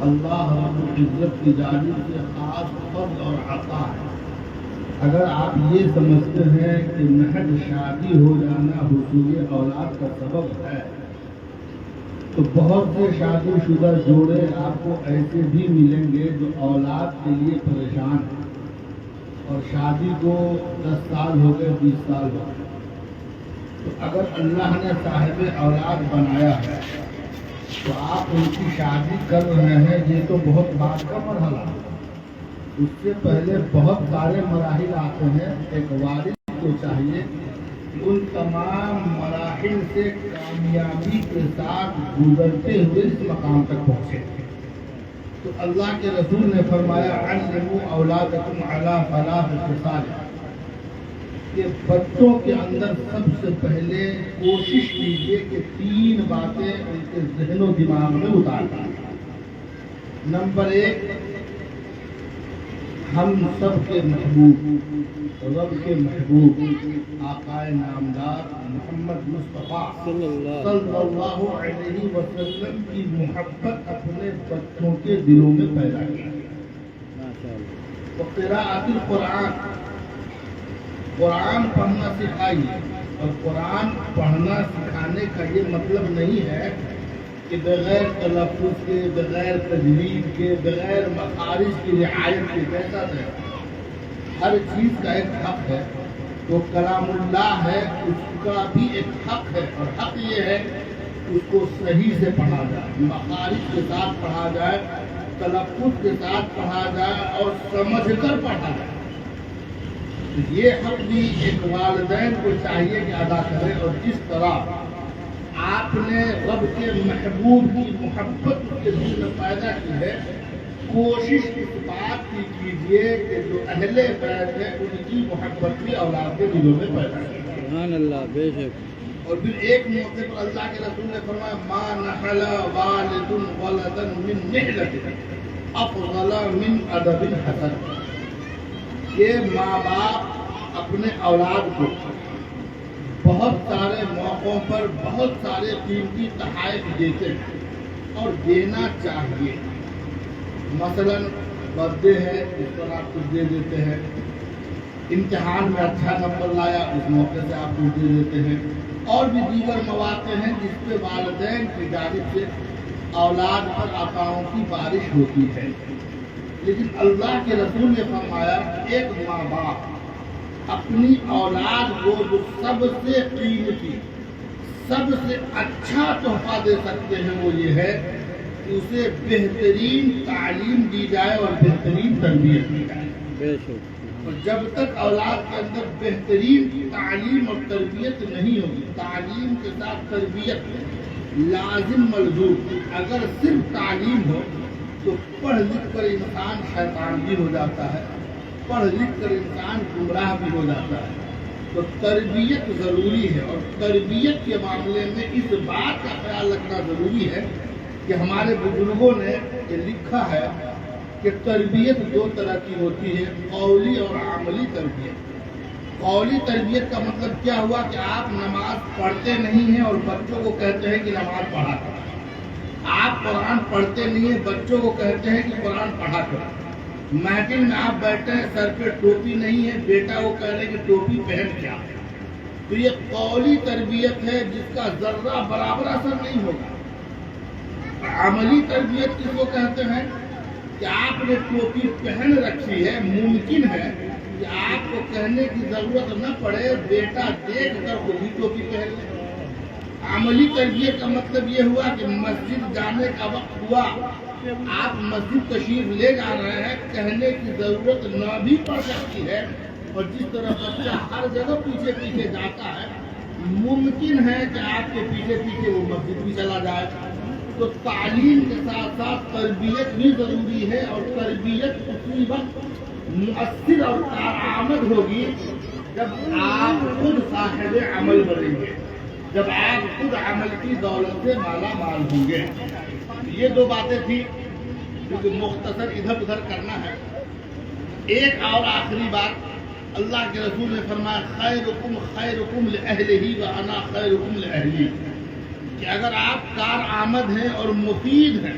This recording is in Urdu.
اللہ رب العزت کی جانب سے خاص فضل اور عطا ہے۔ اگر آپ یہ سمجھتے ہیں کہ محض شادی ہو جانا حصول اولاد کا سبب ہے تو بہت سے شادی شدہ جوڑے آپ کو ایسے بھی ملیں گے جو اولاد کے لیے پریشان ہیں اور شادی کو 10 سال ہو گئے 20 سال ہو گئے۔ تو اگر اللہ نے صاحب اولاد بنایا ہے تو آپ ان کی شادی کر رہے ہیں، یہ تو بہت بات کا مرحلہ ہے۔ اس سے پہلے بہت سارے مراحل آتے ہیں۔ ایک والد کو چاہیے کہ ان تمام مراحل سے کامیابی کے ساتھ گزرتے ہوئے اس مقام تک پہنچے۔ تو اللہ کے رسول نے فرمایا علموا اولادکم علی ثلاث خصال، کہ بچوں کے اندر سب سے پہلے کوشش کیجیے کہ 3 باتیں ان کے ذہن و دماغ میں اتار دیں۔ نمبر 1، ہم سب کے محبوب، رب کے محبوب آقا نامدار محمد مصطفیٰ صلی اللہ علیہ وسلم کی محبت اپنے بچوں کے دلوں میں پیدا کی۔ قراءۃ القرآن، قرآن پڑھنا سکھائیے۔ اور قرآن پڑھنا سکھانے کا یہ مطلب نہیں ہے کہ بغیر تلفظ کے، بغیر تجوید کے، بغیر مخارج کی رعایت کے کیسا ہے۔ ہر چیز کا ایک حق ہے، تو کلام اللہ ہے اس کا بھی ایک حق ہے، اور حق یہ ہے کہ اس کو صحیح سے پڑھا جائے، مخارج کے ساتھ پڑھا جائے، تلفظ کے ساتھ پڑھا جائے اور سمجھ کر پڑھا جائے۔ یہ حق بھی ایک والدین کو چاہیے کہ ادا کرے، اور جس طرح آپ نے رب کے محبوب کی محبت کے دل میں پیدا کی ہے، کوشش اس بات کی کیجیے کہ جو اہل بیت ہے ان کی محبت بھی اولاد کے دلوں میں پیدا کی۔ سبحان اللہ، بے شک۔ اور پھر ایک موقع پر اللہ کے رسول نے فرمایا ما نحل والد ولدا من نحلۃ افضل من ادب حسن، کہ ماں باپ اپنے اولاد کو بہت سارے موقعوں پر بہت سارے قیمتی تحائف دیتے ہیں اور دینا چاہیے۔ مثلا برتھ ڈے ہے، اس پر آپ کچھ دے دیتے ہیں، امتحان میں اچھا نمبر لایا، اس موقع سے آپ کچھ دے دیتے ہیں، اور بھی دیگر مواقع ہیں جس پہ والدین کی جانب سے اولاد پر عطاؤں کی بارش ہوتی ہے۔ لیکن اللہ کے رسول نے فرمایا ایک ماں باپ اپنی اولاد کو جو سب سے قیمتی، سب سے اچھا تحفہ دے سکتے ہیں وہ یہ ہے کہ اسے بہترین تعلیم دی جائے اور بہترین تربیت دی جائے۔ بے شک۔ اور جب تک اولاد کے اندر بہترین تعلیم اور تربیت نہیں ہوگی، تعلیم کے ساتھ تربیت لازم ملزوم، اگر صرف تعلیم ہو تو پڑھ لکھ کر انسان شیطان بھی ہو جاتا ہے، پڑھ لکھ کر انسان گمراہ بھی ہو جاتا ہے۔ تو تربیت ضروری ہے، اور تربیت کے معاملے میں اس بات کا خیال رکھنا ضروری ہے کہ ہمارے بزرگوں نے یہ لکھا ہے کہ تربیت 2 طرح کی ہوتی ہے، قولی اور عملی تربیت۔ قولی تربیت کا مطلب کیا ہوا کہ آپ نماز پڑھتے نہیں ہیں اور بچوں کو کہتے ہیں کہ نماز پڑھا کرو، آپ قرآن پڑھتے نہیں ہیں، بچوں کو کہتے ہیں کہ قرآن پڑھا کرو، محفل میں آپ بیٹھے ہیں سر پہ ٹوپی نہیں ہے، بیٹا کو کہہ رہے کہ ٹوپی پہن کیا۔ تو یہ قولی تربیت ہے جس کا ذرہ برابر اثر نہیں ہوگا۔ عملی تربیت کس کو کہتے ہیں کہ آپ نے ٹوپی پہن رکھی ہے، ممکن ہے کہ آپ کو کہنے کی ضرورت نہ پڑے، بیٹا دیکھ کر خود ہی ٹوپی پہن لے۔ عملی تربیت کا مطلب یہ ہوا کہ مسجد جانے کا وقت ہوا، آپ مسجد تشریف لے جا رہے ہیں، کہنے کی ضرورت نہ بھی پڑ سکتی ہے، اور جس طرح بچہ ہر جگہ پیچھے پیچھے جاتا ہے، ممکن ہے کہ آپ کے پیچھے پیچھے وہ مسجد بھی چلا جائے۔ تو تعلیم کے ساتھ ساتھ تربیت بھی ضروری ہے، اور تربیت اسی وقت مؤثر اور کارآمد ہوگی جب آپ خود صاحب عمل بنیں گے، جب آپ خود عمل کی دولت سے مالا مال ہوں گے۔ یہ 2 باتیں تھی کیونکہ مختصر ادھر ادھر کرنا ہے۔ ایک اور آخری بات، اللہ کے رسول نے فرمایا خیرکم خیرکم لأہلہ وانا خیرکم لأہلی، کہ اگر آپ کارآمد ہیں اور مفید ہیں،